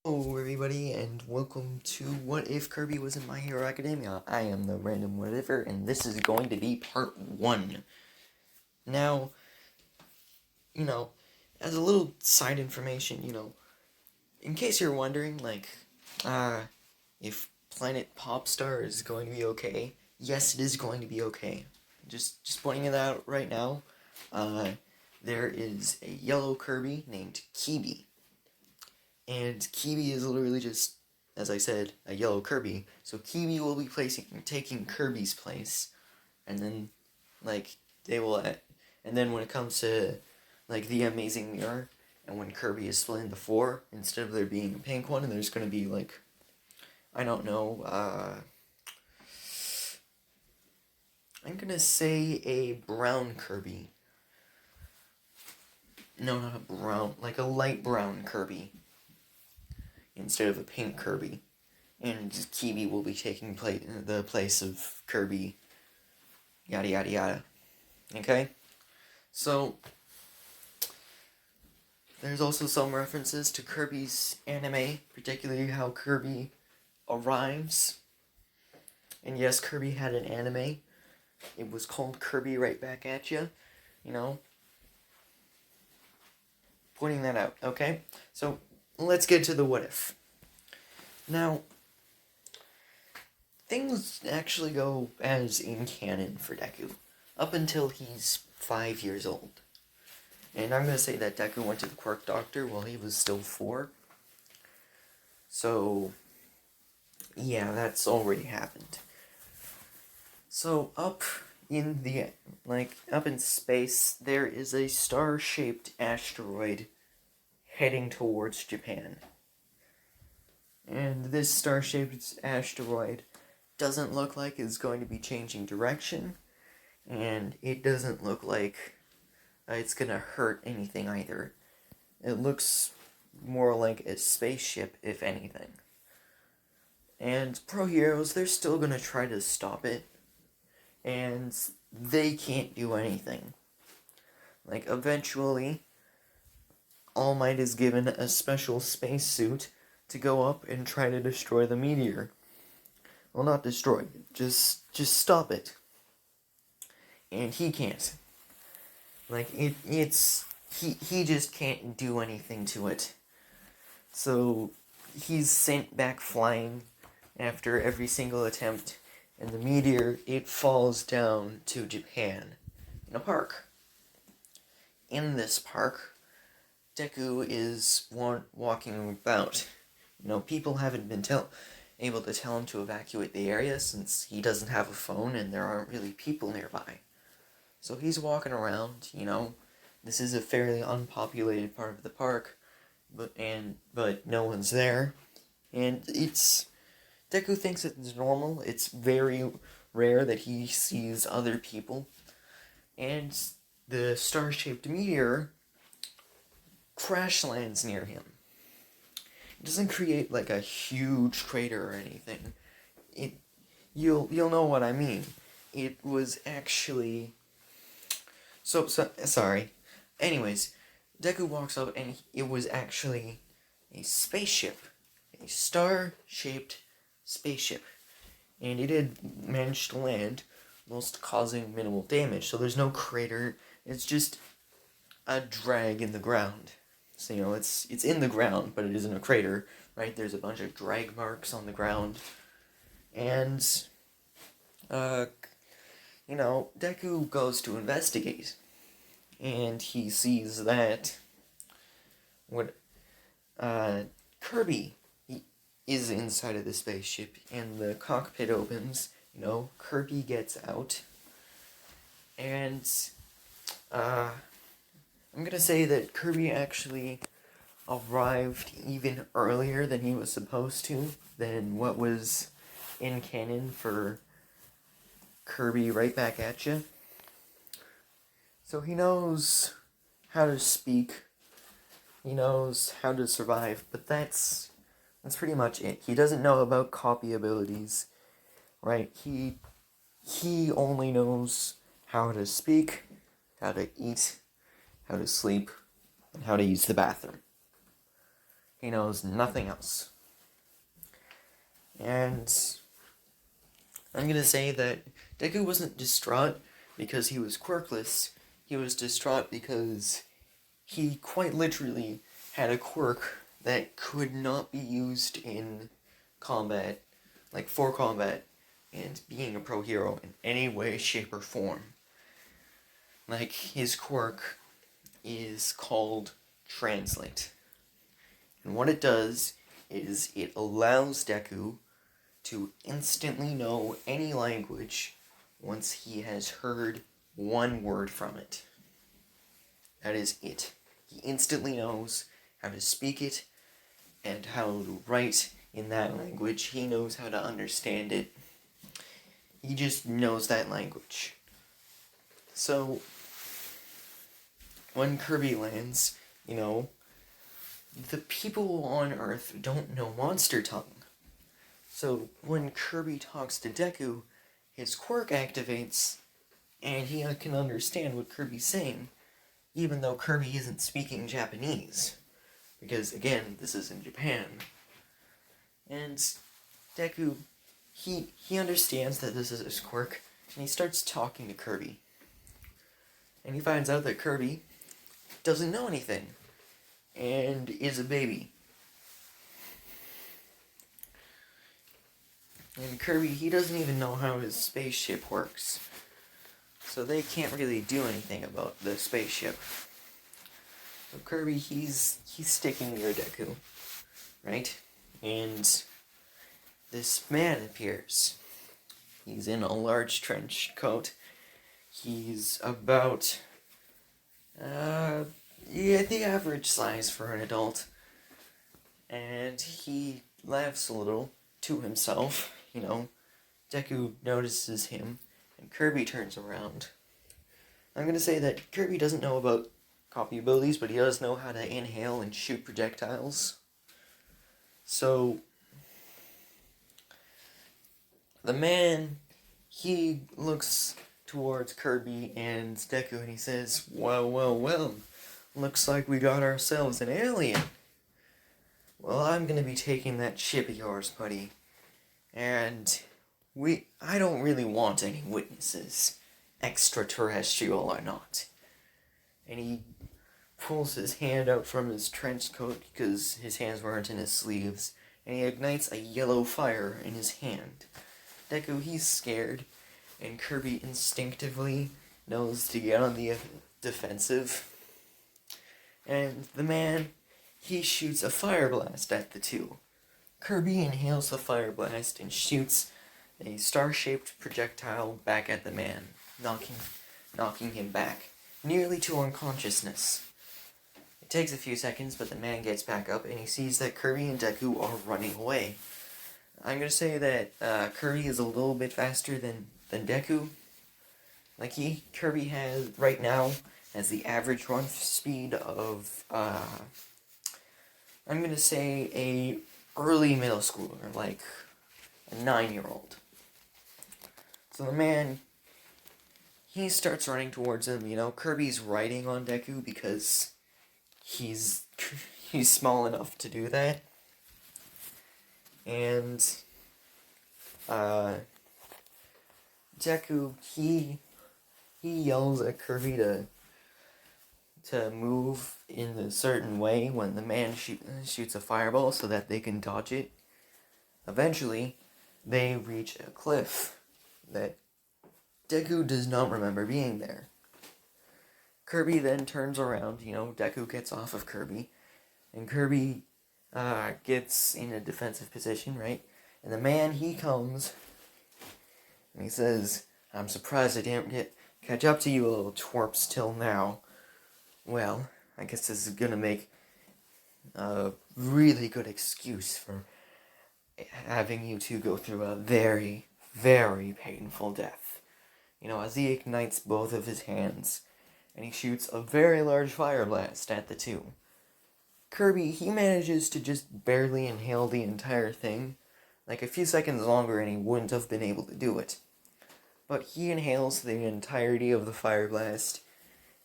Hello everybody, and welcome to What If Kirby Was in My Hero Academia. I am the random whatever, and this is going to be part 1. Now, as a little side information, in case you're wondering, if Planet Popstar is going to be okay, yes, it is going to be okay. Just pointing it out right now, there is a yellow Kirby named Kirby. And Kirby is literally just, as I said, a yellow Kirby. So Kirby will be taking Kirby's place, and then, and then when it comes to, the Amazing Mirror, and when Kirby is split into 4, instead of there being a pink one, and there's gonna be, I'm gonna say a brown Kirby. No, not a brown, like a light brown Kirby, instead of a pink Kirby. And Kirby will be taking the place of Kirby, yada yada yada. Okay? So, there's also some references to Kirby's anime, particularly how Kirby arrives. And yes, Kirby had an anime. It was called Kirby Right Back at Ya, pointing that out, okay? So, let's get to the what if. Now, things actually go as in canon for Deku, up until he's 5 years old. And I'm going to say that Deku went to the quirk doctor while he was still 4. So, yeah, that's already happened. So, up in space, there is a star-shaped asteroid heading towards Japan. And this star-shaped asteroid doesn't look like it's going to be changing direction, and it doesn't look like it's going to hurt anything either. It looks more like a spaceship, if anything. And pro heroes, they're still going to try to stop it, and they can't do anything. Eventually, All Might is given a special spacesuit to go up and try to destroy the meteor. Well, not destroy it, just stop it. And he can't. He just can't do anything to it. So, he's sent back flying after every single attempt, and the meteor, it falls down to Japan, in a park. In this park, Deku is walking about. People haven't been able to tell him to evacuate the area since he doesn't have a phone and there aren't really people nearby. So he's walking around, This is a fairly unpopulated part of the park, but no one's there. And Deku thinks it's normal. It's very rare that he sees other people. And the star-shaped meteor crash lands near him. It doesn't create a huge crater or anything. You'll know what I mean. It was actually sorry. Anyways, Deku walks up and it was actually a spaceship, a star-shaped spaceship, and it had managed to land, whilst causing minimal damage. So there's no crater. It's just a drag in the ground. So, it's in the ground, but it isn't a crater, right? There's a bunch of drag marks on the ground. And, Deku goes to investigate. And he sees that Kirby is inside of the spaceship, and the cockpit opens, Kirby gets out. And, I'm gonna say that Kirby actually arrived even earlier than he was supposed to, than what was in canon for Kirby Right Back at Ya. So he knows how to speak, he knows how to survive, but that's pretty much it. He doesn't know about copy abilities, right? He only knows how to speak, how to eat, how to sleep, and how to use the bathroom. He knows nothing else. And I'm gonna say that Deku wasn't distraught because he was quirkless. He was distraught because he quite literally had a quirk that could not be used in combat, like for combat, and being a pro hero in any way, shape, or form. Like, his quirk is called Translate. And what it does is it allows Deku to instantly know any language once he has heard one word from it. That is it. He instantly knows how to speak it and how to write in that language. He knows how to understand it. He just knows that language. So, when Kirby lands, the people on Earth don't know Monster Tongue. So, when Kirby talks to Deku, his quirk activates, and he can understand what Kirby's saying, even though Kirby isn't speaking Japanese. Because, again, this is in Japan. And Deku, he understands that this is his quirk, and he starts talking to Kirby. And he finds out that Kirby doesn't know anything, and is a baby. And Kirby, he doesn't even know how his spaceship works. So they can't really do anything about the spaceship. So Kirby, he's sticking near Deku, right? And this man appears. He's in a large trench coat. He's about, the average size for an adult. And he laughs a little to himself, Deku notices him, and Kirby turns around. I'm gonna say that Kirby doesn't know about copy abilities, but he does know how to inhale and shoot projectiles. So, the man, he looks towards Kirby and Deku and he says, well, looks like we got ourselves an alien. Well, I'm gonna be taking that ship of yours, buddy. And I don't really want any witnesses, extraterrestrial or not. And he pulls his hand out from his trench coat because his hands weren't in his sleeves, and he ignites a yellow fire in his hand. Deku, he's scared, and Kirby instinctively knows to get on the defensive. And the man, he shoots a fire blast at the two. Kirby inhales the fire blast and shoots a star-shaped projectile back at the man, knocking him back, nearly to unconsciousness. It takes a few seconds, but the man gets back up and he sees that Kirby and Deku are running away. I'm going to say that Kirby is a little bit faster than Deku. Kirby has, right now, has the average run speed of, I'm going to say a early middle schooler, like a 9-year-old. So the man, he starts running towards him, Kirby's riding on Deku because he's small enough to do that. And Deku, he yells at Kirby to move in a certain way when the man shoots a fireball so that they can dodge it. Eventually, they reach a cliff that Deku does not remember being there. Kirby then turns around, Deku gets off of Kirby, and Kirby gets in a defensive position, right? And the man, he comes, and he says, I'm surprised I didn't catch up to you little twerps till now. Well, I guess this is gonna make a really good excuse for having you two go through a very, very painful death. As he ignites both of his hands, and he shoots a very large fire blast at the two. Kirby, he manages to just barely inhale the entire thing, like a few seconds longer and he wouldn't have been able to do it. But he inhales the entirety of the fire blast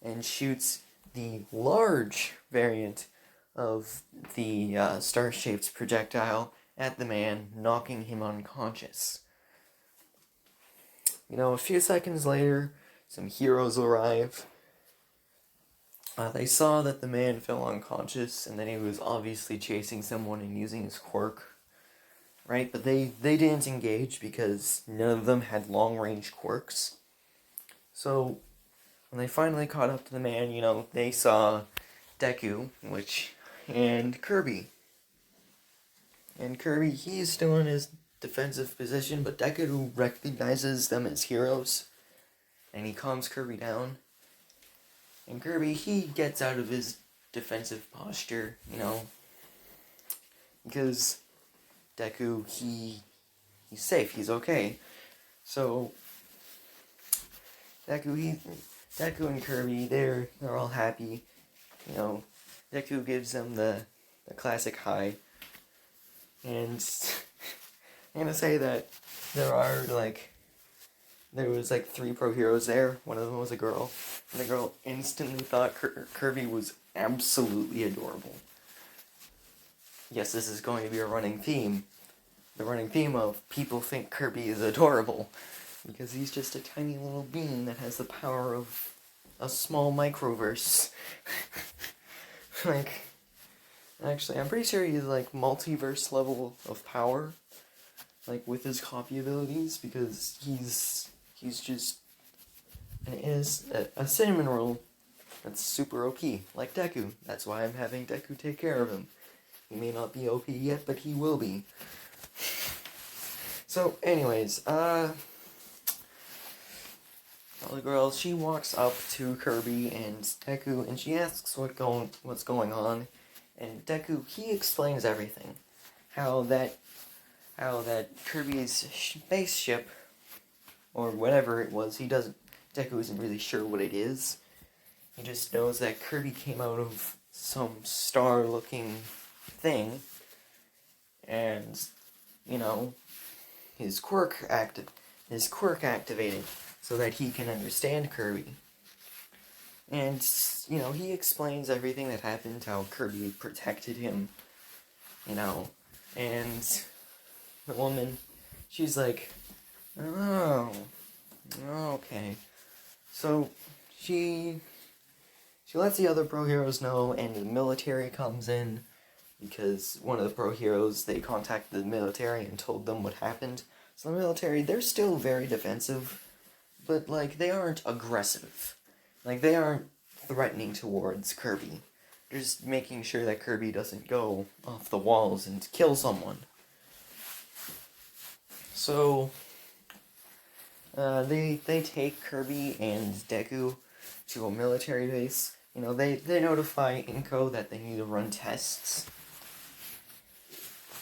and shoots the large variant of the star-shaped projectile at the man, knocking him unconscious. A few seconds later, some heroes arrive. They saw that the man fell unconscious, and then he was obviously chasing someone and using his quirk, right? But they didn't engage because none of them had long-range quirks. So, when they finally caught up to the man, they saw Deku, and Kirby. And Kirby, he's still in his defensive position, but Deku recognizes them as heroes, and he calms Kirby down. And Kirby, he gets out of his defensive posture, because Deku, he's safe, he's okay. So, Deku and Kirby, they're all happy. Deku gives them the classic hi. And I'm gonna say that there was 3 pro heroes there. One of them was a girl. And the girl instantly thought Kirby was absolutely adorable. Yes, this is going to be a running theme. The running theme of people think Kirby is adorable. Because he's just a tiny little being that has the power of a small microverse. Actually, I'm pretty sure he's multiverse level of power. With his copy abilities, because he's just a cinnamon roll that's super OP, like Deku. That's why I'm having Deku take care of him. He may not be OP yet, but he will be. So, anyways, the girl, she walks up to Kirby and Deku, and she asks what's going on, and Deku, he explains everything. How that Kirby's spaceship, or whatever it was, Deku isn't really sure what it is. He just knows that Kirby came out of some star-looking thing, and, his quirk activated so that he can understand Kirby. And, he explains everything that happened, how Kirby protected him, and the woman, she's like, oh, okay. So, she lets the other pro heroes know, and the military comes in, because one of the pro heroes, they contacted the military and told them what happened. So the military, they're still very defensive, but, they aren't aggressive. They aren't threatening towards Kirby. They're just making sure that Kirby doesn't go off the walls and kill someone. So, they take Kirby and Deku to a military base. They notify Inko that they need to run tests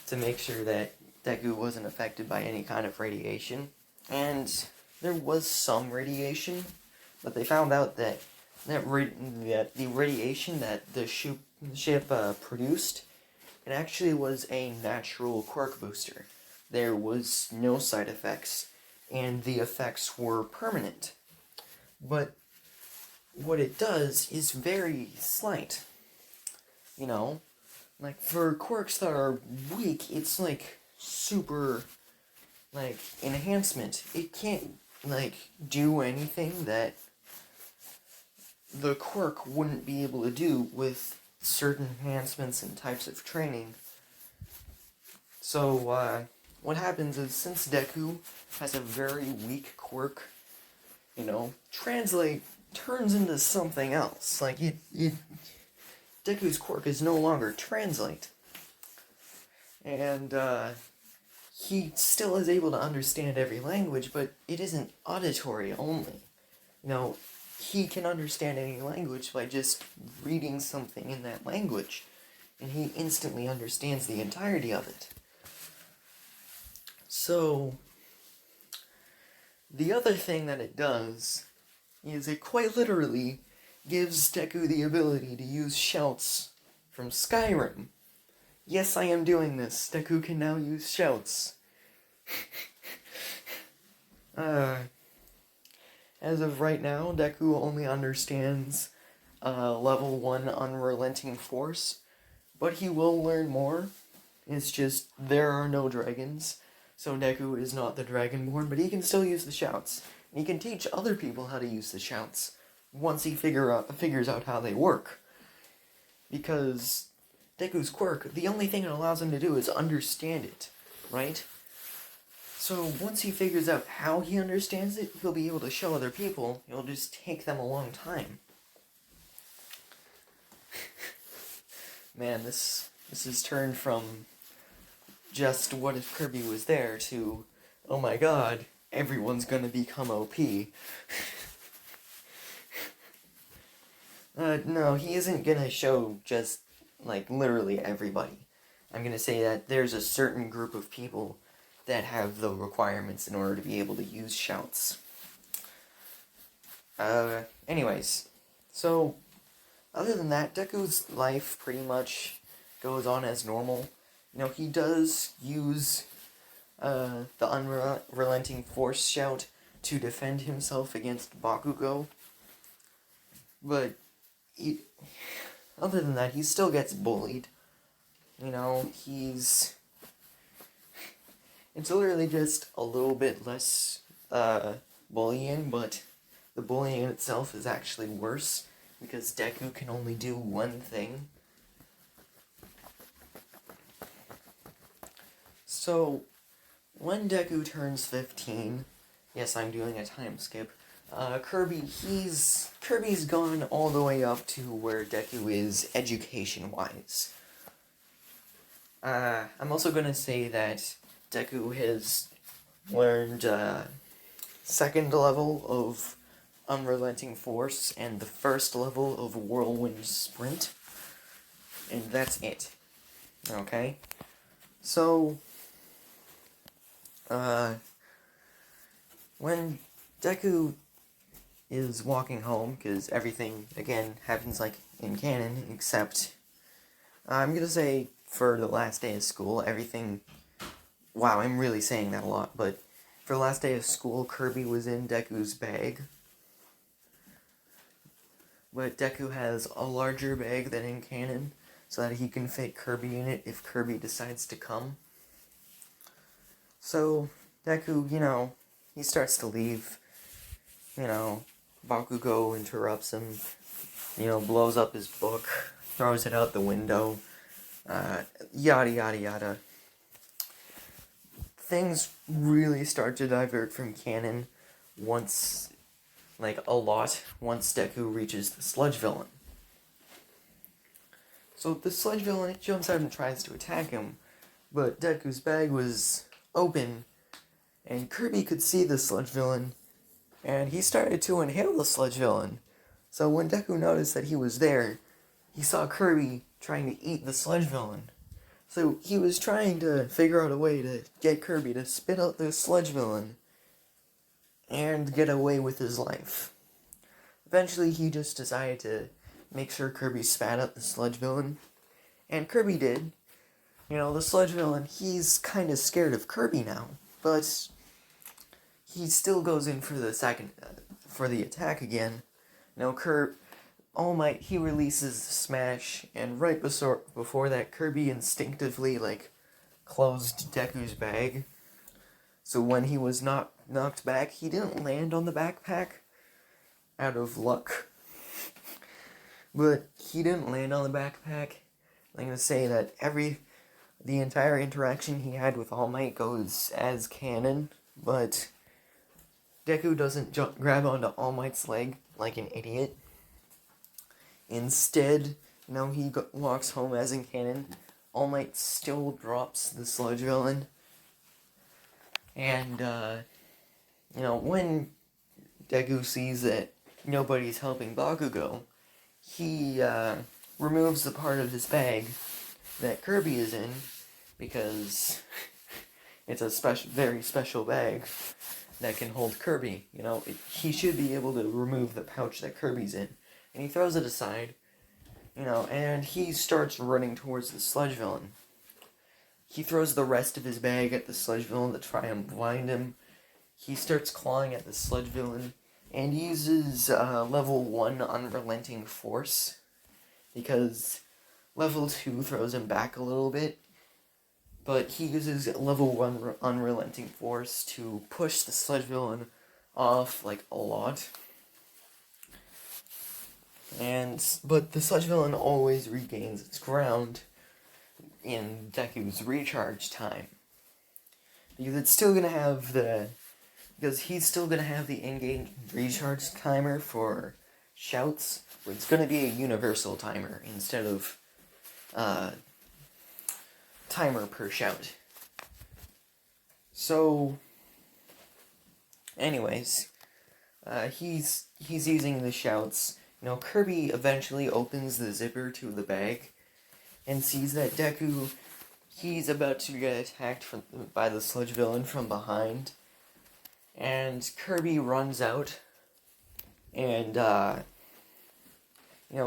to make sure that Deku wasn't affected by any kind of radiation. And there was some radiation, but they found out that the radiation that the ship produced, it actually was a natural quirk booster. There was no side effects, and the effects were permanent. But what it does is very slight. For quirks that are weak, it's super enhancement. It can't do anything that the quirk wouldn't be able to do with certain enhancements and types of training. So, what happens is, since Deku has a very weak quirk, Translate turns into something else. Deku's quirk is no longer Translate. And, he still is able to understand every language, but it isn't auditory only. He can understand any language by just reading something in that language, and he instantly understands the entirety of it. So, the other thing that it does is it quite literally gives Deku the ability to use shouts from Skyrim. Yes, I am doing this. Deku can now use shouts. As of right now, Deku only understands level 1 Unrelenting Force, but he will learn more. It's just there are no dragons, so Deku is not the Dragonborn, but he can still use the shouts. And he can teach other people how to use the shouts once he figures out how they work. Because Deku's quirk, the only thing it allows him to do is understand it, right? So once he figures out how he understands it, he'll be able to show other people. It'll just take them a long time. Man, this has turned from just what if Kirby was there to, oh my god, everyone's gonna become OP. No, he isn't gonna show just, like, literally everybody. I'm gonna say that there's a certain group of people that have the requirements in order to be able to use shouts. Anyways, so, other than that, Deku's life pretty much goes on as normal. You know, he does use the unrelenting force shout to defend himself against Bakugo. But, other than that, he still gets bullied. You know, it's literally just a little bit less bullying, but the bullying itself is actually worse, because Deku can only do one thing. So, when Deku turns 15, yes, I'm doing a time skip, Kirby's gone all the way up to where Deku is education-wise. I'm also gonna say that Deku has learned, second level of Unrelenting Force and the first level of Whirlwind Sprint. And that's it. Okay? So, when Deku is walking home, because everything, again, happens like in canon, except, I'm gonna say for the last day of school, everything, wow, I'm really saying that a lot, but for the last day of school, Kirby was in Deku's bag. But Deku has a larger bag than in canon, so that he can fit Kirby in it if Kirby decides to come. So, Deku, you know, he starts to leave. You know, Bakugo interrupts him, you know, blows up his book, throws it out the window, yada yada yada. Things really start to divert from canon once Deku reaches the sludge villain. So the sludge villain jumps out and tries to attack him, but Deku's bag was open, and Kirby could see the sludge villain, and he started to inhale the sludge villain. So when Deku noticed that he was there, he saw Kirby trying to eat the sludge villain. So he was trying to figure out a way to get Kirby to spit out the sludge villain and get away with his life. Eventually he just decided to make sure Kirby spat out the sludge villain, and Kirby did. You know, the sludge villain, he's kind of scared of Kirby now, but he still goes in for the attack again. You know, All Might, he releases the smash, and right before that, Kirby instinctively, closed Deku's bag. So when he was knocked back, he didn't land on the backpack out of luck. But he didn't land on the backpack. I'm gonna say that the entire interaction he had with All Might goes as canon, but Deku doesn't grab onto All Might's leg like an idiot. Instead, he walks home as in canon. All Might still drops the sludge villain. And, when Deku sees that nobody's helping Bakugo, he removes the part of his bag that Kirby is in, because it's a very special bag that can hold Kirby. He should be able to remove the pouch that Kirby's in. And he throws it aside, and he starts running towards the sludge villain. He throws the rest of his bag at the sludge villain to try and blind him. He starts clawing at the sludge villain, and uses level 1 Unrelenting Force, because Level 2 throws him back a little bit, but he uses level 1 unrelenting force to push the sludge villain off, like, a lot. But the sludge villain always regains its ground in Deku's recharge time. Because he's still gonna have the in-game recharge timer for shouts, but it's gonna be a universal timer instead of timer per shout. So, anyways, he's using the shouts. Kirby eventually opens the zipper to the bag and sees that Deku, he's about to get attacked by the sludge villain from behind. And Kirby runs out and,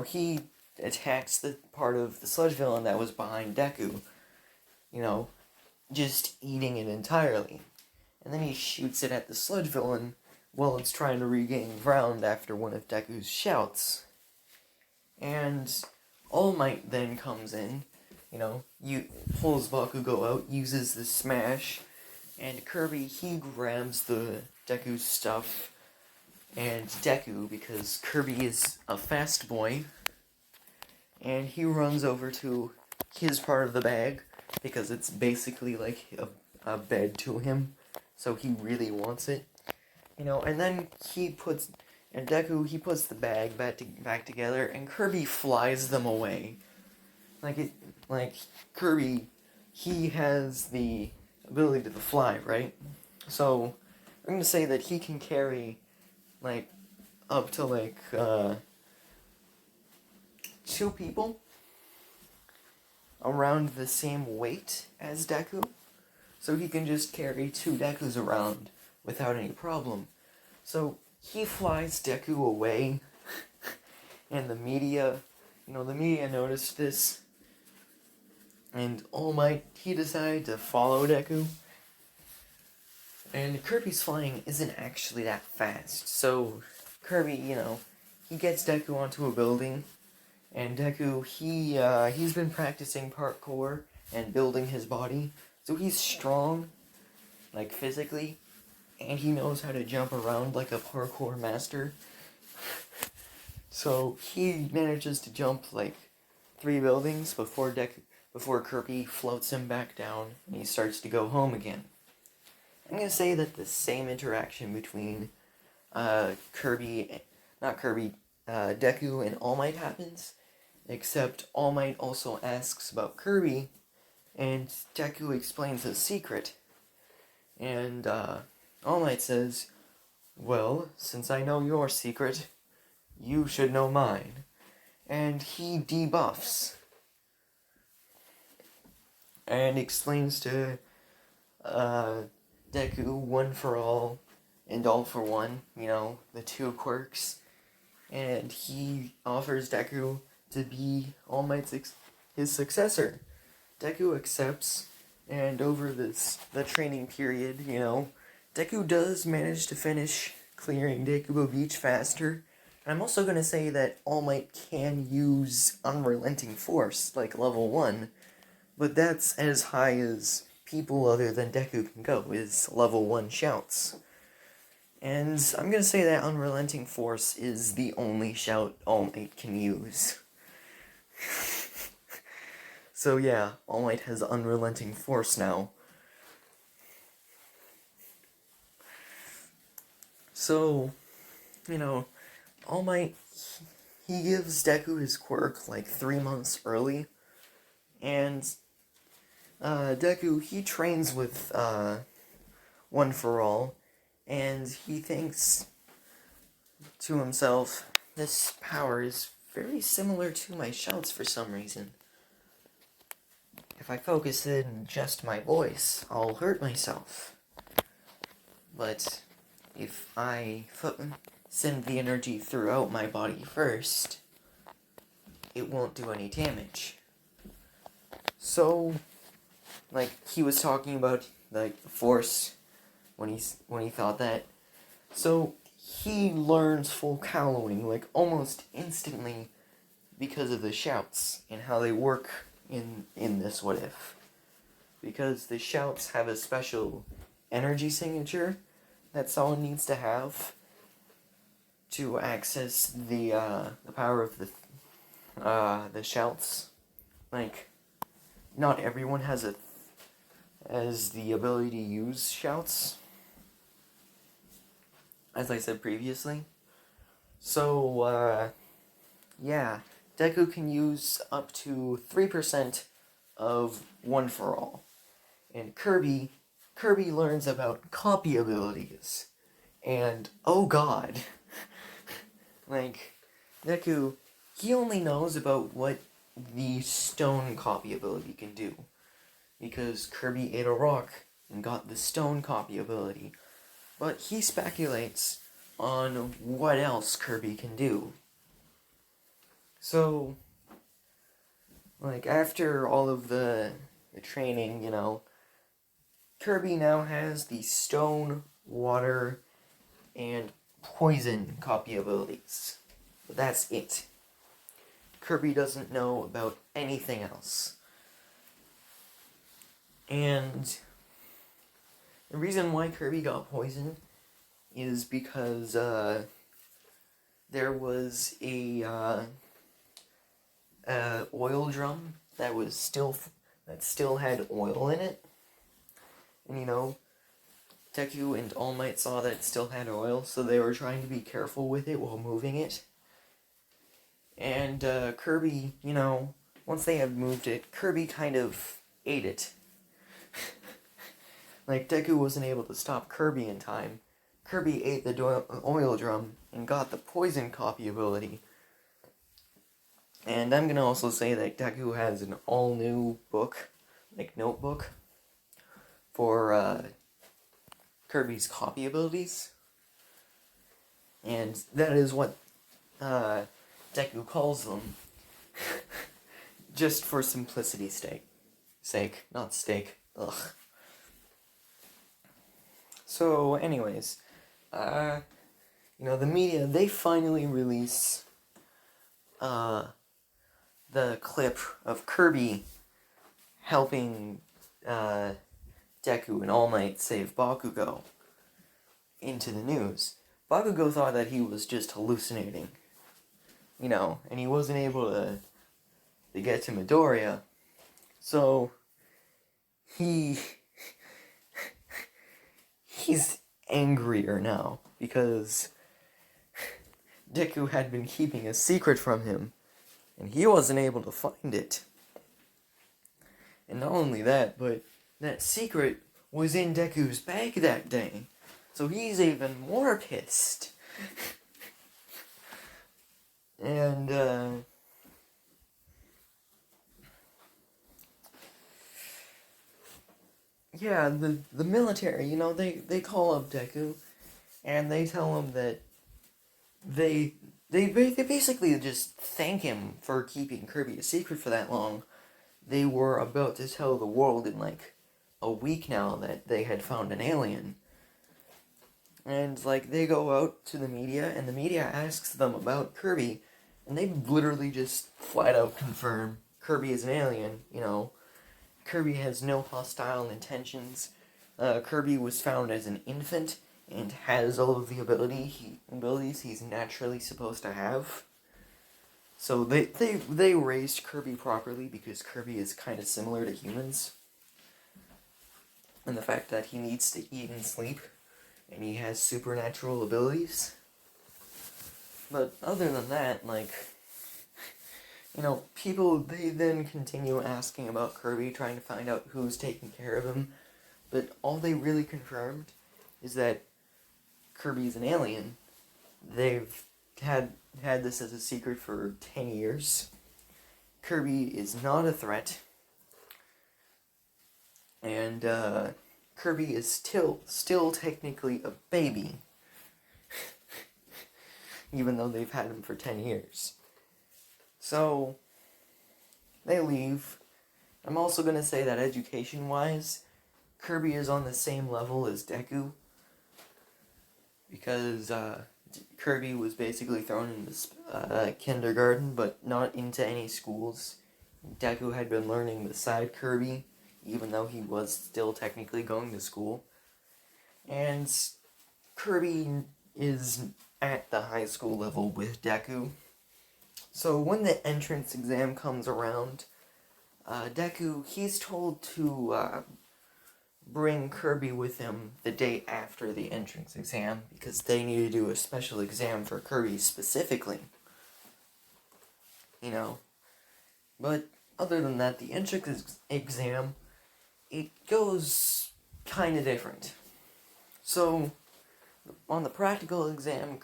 he attacks the part of the sludge villain that was behind Deku, just eating it entirely. And then he shoots it at the sludge villain while it's trying to regain ground after one of Deku's shouts. And All Might then comes in, pulls Bakugo out, uses the smash, and Kirby, he grabs the Deku stuff, and Deku, because Kirby is a fast boy, and he runs over to his part of the bag, because it's basically like a bed to him, so he really wants it, and then Deku, he puts the bag back together, and Kirby flies them away. Kirby, he has the ability to fly, right? So, I'm gonna say that he can carry, up to, 2 people around the same weight as Deku. So he can just carry 2 Dekus around without any problem. So, he flies Deku away, and the media noticed this, and All Might, he decided to follow Deku. And Kirby's flying isn't actually that fast, so Kirby, he gets Deku onto a building, and Deku, he's been practicing parkour and building his body, so he's strong, physically, and he knows how to jump around like a parkour master. So he manages to jump 3 buildings before Kirby floats him back down and he starts to go home again. I'm gonna say that the same interaction between Deku and All Might happens, except All Might also asks about Kirby, and Deku explains his secret. And All Might says, "Well, since I know your secret, you should know mine." And he debuffs and explains to Deku one for all and all for one, the 2 quirks. And he offers Deku to be All Might's his successor. Deku accepts, and over the training period, Deku does manage to finish clearing Dekubo Beach faster. And I'm also going to say that All Might can use Unrelenting Force, level 1, but that's as high as people other than Deku can go, is level 1 shouts. And I'm going to say that Unrelenting Force is the only shout All Might can use. So yeah, All Might has Unrelenting Force now. So, All Might, he gives Deku his quirk 3 months early, and Deku, he trains with One for All, and he thinks to himself, this power is very similar to my shouts for some reason. If I focus in just my voice, I'll hurt myself. But if I send the energy throughout my body first, it won't do any damage. So, he was talking about, the force when he thought that. So, he learns full cowling, almost instantly, because of the shouts and how they work in this what if. Because the shouts have a special energy signature that someone needs to have to access the power of the shouts. Like, not everyone has the ability to use shouts, as I said previously. So, yeah, Deku can use up to 3% of One for All. And Kirby learns about copy abilities. And, oh god, like, Deku, he only knows about what the stone copy ability can do. Because Kirby ate a rock and got the stone copy ability. But he speculates on what else Kirby can do. So, like, after all of the training, you know, Kirby now has the stone, water, and poison copy abilities. But that's it. Kirby doesn't know about anything else. And the reason why Kirby got poisoned is because there was a oil drum that still had oil in it. And you know, Deku and All Might saw that it still had oil, so they were trying to be careful with it while moving it. And Kirby, you know, once they had moved it, Kirby kind of ate it. Like, Deku wasn't able to stop Kirby in time. Kirby ate the oil drum and got the poison copy ability. And I'm gonna also say that Deku has an all-new book, like notebook, for Kirby's copy abilities. And that is what Deku calls them. Just for simplicity's sake, not steak. Ugh. So, anyways, you know, the media, they finally release the clip of Kirby helping Deku and All Might save Bakugo into the news. Bakugo thought that he was just hallucinating, you know, and he wasn't able to get to Midoriya, so he's angrier now, because Deku had been keeping a secret from him, and he wasn't able to find it. And not only that, but that secret was in Deku's bag that day, so he's even more pissed. And, yeah, the military, you know, they call up Deku, and they tell him that they basically just thank him for keeping Kirby a secret for that long. They were about to tell the world in, like, a week now that they had found an alien. And, like, they go out to the media, and the media asks them about Kirby, and they literally just flat out confirm Kirby is an alien, you know. Kirby has no hostile intentions. Kirby was found as an infant and has all of the abilities he's naturally supposed to have. So they raised Kirby properly, because Kirby is kind of similar to humans. And the fact that he needs to eat and sleep, and he has supernatural abilities. But other than that, like, you know, people, they then continue asking about Kirby, trying to find out who's taking care of him. But all they really confirmed is that Kirby's an alien. They've had this as a secret for 10 years. Kirby is not a threat. And Kirby is still technically a baby. Even though they've had him for 10 years. So, they leave. I'm also going to say that education-wise, Kirby is on the same level as Deku. Because Kirby was basically thrown into kindergarten, but not into any schools. Deku had been learning beside Kirby, even though he was still technically going to school. And Kirby is at the high school level with Deku. So when the entrance exam comes around, Deku, he's told to bring Kirby with him the day after the entrance exam, because they need to do a special exam for Kirby specifically. You know. But other than that, the entrance exam, it goes kind of different. So, on the practical exam,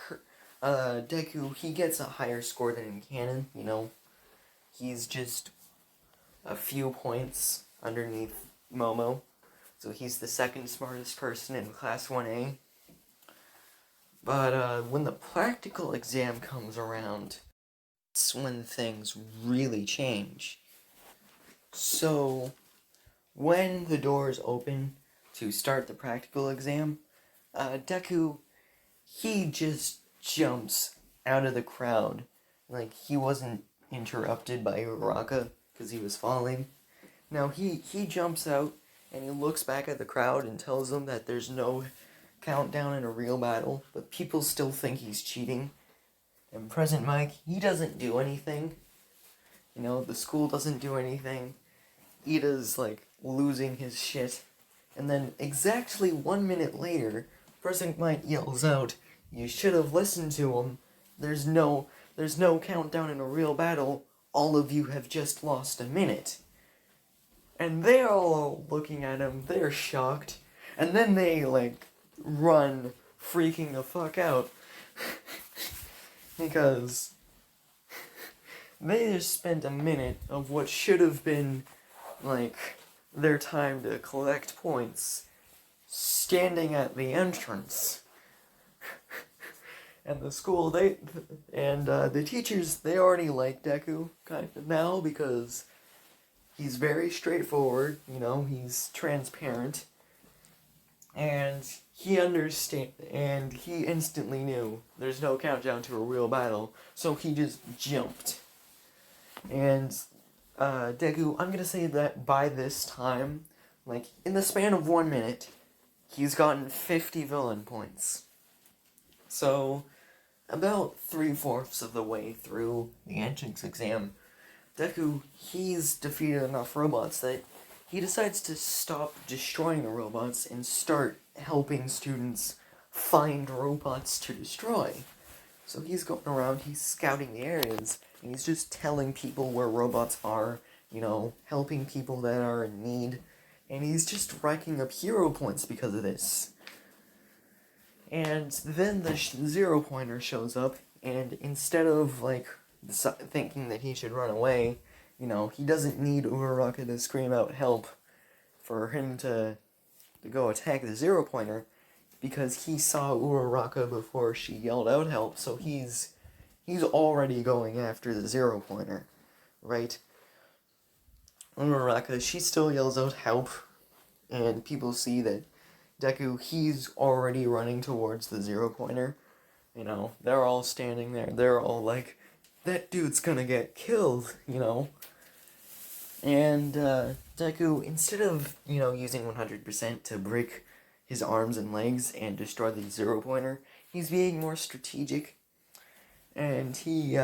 Deku, he gets a higher score than in canon, you know. He's just a few points underneath Momo. So he's the second smartest person in Class 1A. But when the practical exam comes around, that's when things really change. So, when the doors open to start the practical exam, Deku, he just jumps out of the crowd. Like, he wasn't interrupted by Uraraka because he was falling. Now, he jumps out, and he looks back at the crowd and tells them that there's no countdown in a real battle, but people still think he's cheating. And Present Mike, he doesn't do anything. You know, the school doesn't do anything. Ida's, like, losing his shit. And then exactly 1 minute later, Present Mike yells out, "You should have listened to him. There's no countdown in a real battle. All of you have just lost a minute." And they're all looking at him, they're shocked. And then they, like, run freaking the fuck out. Because they just spent a minute of what should have been, like, their time to collect points standing at the entrance. And the school, the teachers, they already like Deku, kind of, now, because he's very straightforward, you know, he's transparent, and he instantly knew there's no countdown to a real battle, so he just jumped. And, Deku, I'm gonna say that by this time, like, in the span of 1 minute, he's gotten 50 villain points. So, about 3/4 of the way through the entrance exam, Deku, he's defeated enough robots that he decides to stop destroying the robots and start helping students find robots to destroy. So he's going around, he's scouting the areas, and he's just telling people where robots are, you know, helping people that are in need, and he's just racking up hero points because of this. And then the zero-pointer shows up, and instead of, like, thinking that he should run away, you know, he doesn't need Uraraka to scream out help for him to go attack the zero-pointer, because he saw Uraraka before she yelled out help, so he's already going after the zero-pointer, right? Uraraka, she still yells out help, and people see that Deku, he's already running towards the zero-pointer. You know, they're all standing there, they're all like, that dude's gonna get killed, you know? And, Deku, instead of, you know, using 100% to break his arms and legs and destroy the zero-pointer, he's being more strategic. And he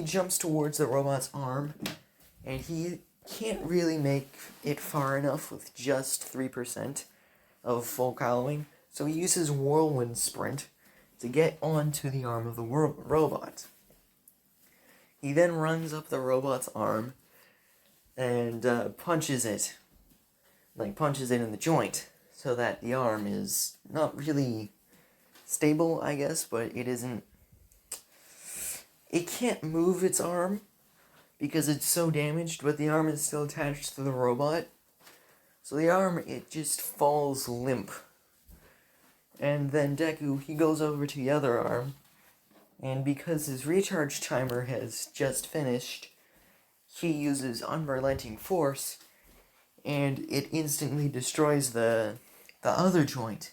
jumps towards the robot's arm, and he can't really make it far enough with just 3% of full cowling, so he uses Whirlwind Sprint to get onto the arm of the robot. He then runs up the robot's arm and punches it in the joint, so that the arm is not really stable, I guess, but it can't move its arm because it's so damaged, but the arm is still attached to the robot. So the arm, it just falls limp. And then Deku, he goes over to the other arm, and because his recharge timer has just finished, he uses Unrelenting Force, and it instantly destroys the other joint.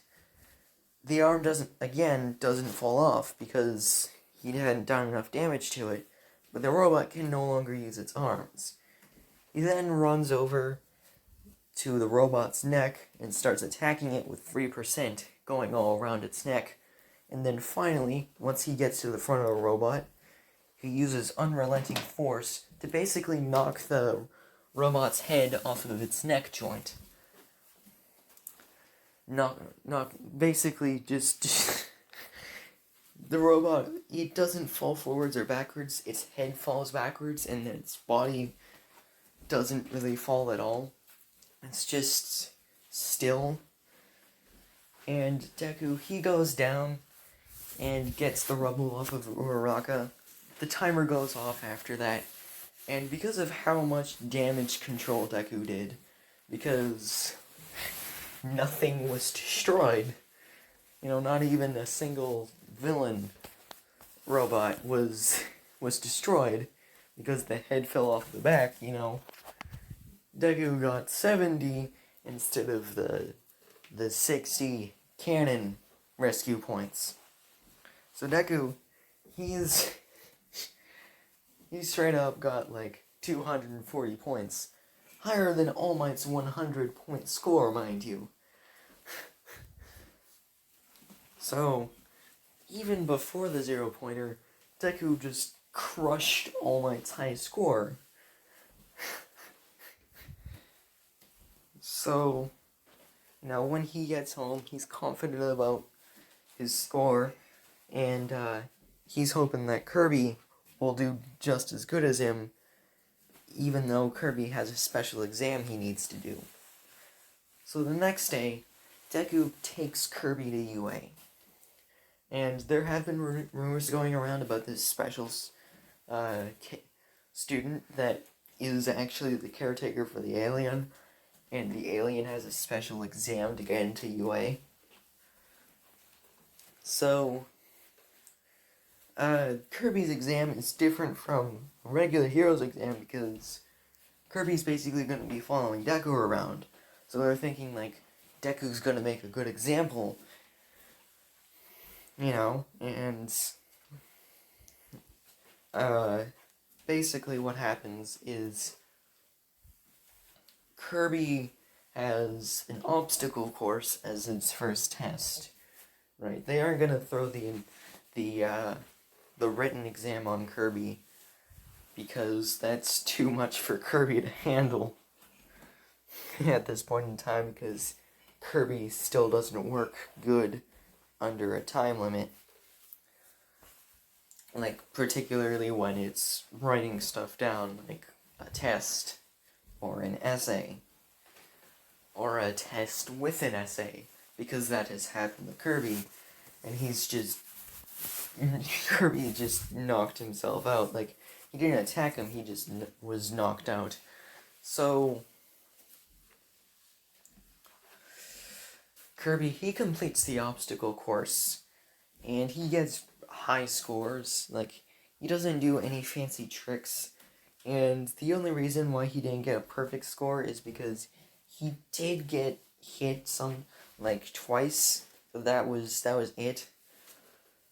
the arm doesn't fall off because he hadn't done enough damage to it, but the robot can no longer use its arms. He then runs over to the robot's neck and starts attacking it with 3% going all around its neck. And then finally, once he gets to the front of the robot, he uses unrelenting force to basically knock the robot's head off of its neck joint. Basically just the robot, it doesn't fall forwards or backwards, its head falls backwards and its body doesn't really fall at all. It's just still. And Deku, he goes down and gets the rubble off of Uraraka. The timer goes off after that. And because of how much damage control Deku did, because nothing was destroyed, not even a single villain robot was destroyed, because the head fell off the back, Deku got 70 instead of the 60 cannon rescue points. So Deku, he's straight up got like 240 points. Higher than All Might's 100-point score, mind you. So, even before the 0-pointer, Deku just crushed All Might's high score. So, when he gets home, he's confident about his score, and he's hoping that Kirby will do just as good as him, even though Kirby has a special exam he needs to do. So the next day, Deku takes Kirby to UA. And there have been rumors going around about this special student that is actually the caretaker for the alien, and the alien has a special exam to get into UA. So, Kirby's exam is different from a regular hero's exam because Kirby's basically going to be following Deku around. So they're thinking, like, Deku's going to make a good example, and basically what happens is Kirby has an obstacle course as its first test, right? They aren't going to throw the written exam on Kirby because that's too much for Kirby to handle at this point in time, because Kirby still doesn't work good under a time limit. Like, particularly when it's writing stuff down, like a test, or an essay, or a test with an essay, because that has happened to Kirby, and Kirby just knocked himself out. Like, he didn't attack him, he just was knocked out. So, Kirby, he completes the obstacle course, and he gets high scores. Like, he doesn't do any fancy tricks, and the only reason why he didn't get a perfect score is because he did get hit twice, but that was it.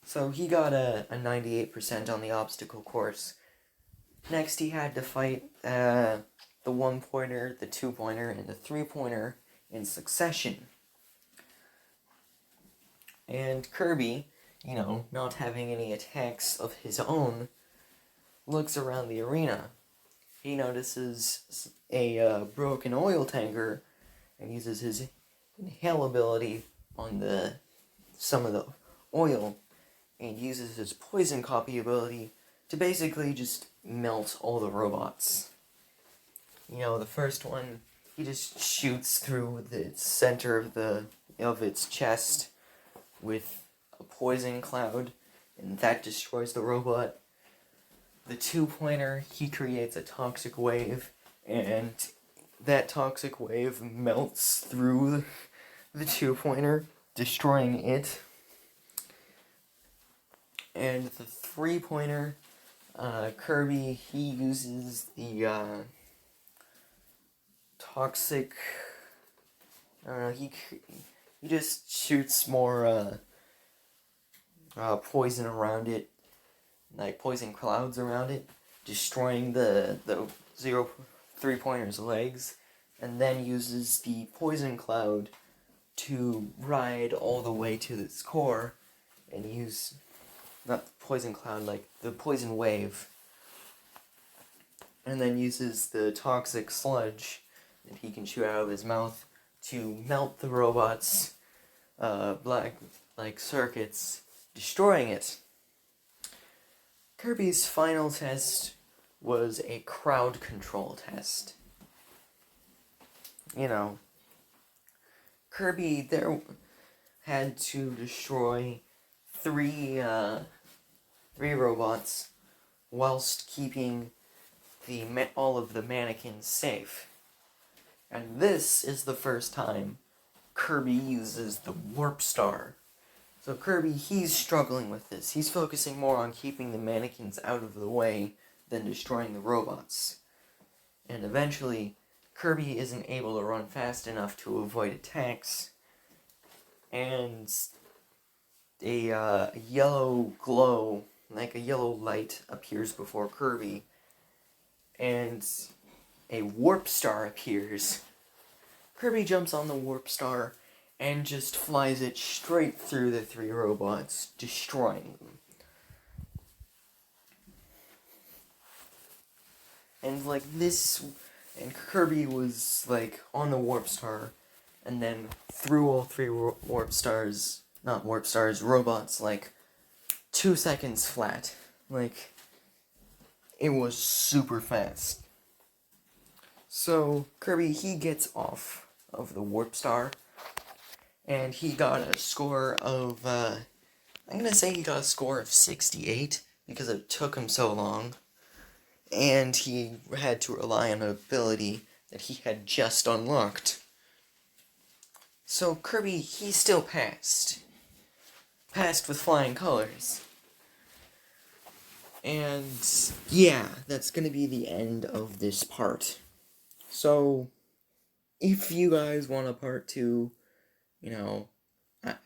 So he got a 98% on the obstacle course. Next, he had to fight the 1-pointer, the 2-pointer, and the 3-pointer in succession. And Kirby, not having any attacks of his own, looks around the arena. He notices a broken oil tanker and uses his inhale ability on some of the oil, and uses his poison copy ability to basically just melt all the robots. The first one, he just shoots through the center of its chest with a poison cloud, and that destroys the robot. The 2-pointer, he creates a toxic wave, and that toxic wave melts through the 2-pointer, destroying it. And the 3-pointer, Kirby, he uses the toxic... he just shoots more poison around it, like poison clouds around it, destroying the 3-pointer's legs, and then uses the poison cloud to ride all the way to its core, and use, not the poison cloud, like the poison wave, and then uses the toxic sludge that he can shoot out of his mouth to melt the robot's black circuits, destroying it. Kirby's final test was a crowd control test. You know, Kirby there had to destroy three robots whilst keeping all of the mannequins safe. And this is the first time Kirby uses the Warp Star. So Kirby, he's struggling with this. He's focusing more on keeping the mannequins out of the way than destroying the robots. And eventually, Kirby isn't able to run fast enough to avoid attacks, and a yellow glow, like a yellow light, appears before Kirby, and a Warp Star appears. Kirby jumps on the Warp Star and just flies it straight through the three robots, destroying them. And like this, and Kirby was like on the Warp Star, and then threw all three robots, like 2 seconds flat. Like, it was super fast. So Kirby, he gets off of the Warp Star, and he got a score of, I'm gonna say he got a score of 68, because it took him so long, and he had to rely on an ability that he had just unlocked. So Kirby, he still passed. Passed with flying colors. And yeah, that's gonna be the end of this part. So, if you guys want a part 2, you know,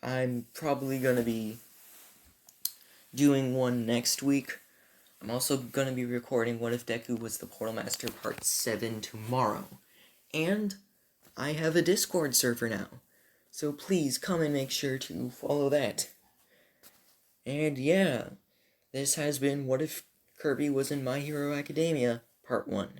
I'm probably gonna be doing one next week. I'm also gonna be recording What If Deku Was the Portal Master Part 7 tomorrow. And I have a Discord server now. So please come and make sure to follow that. And yeah, this has been What If Kirby Was in My Hero Academia, Part 1.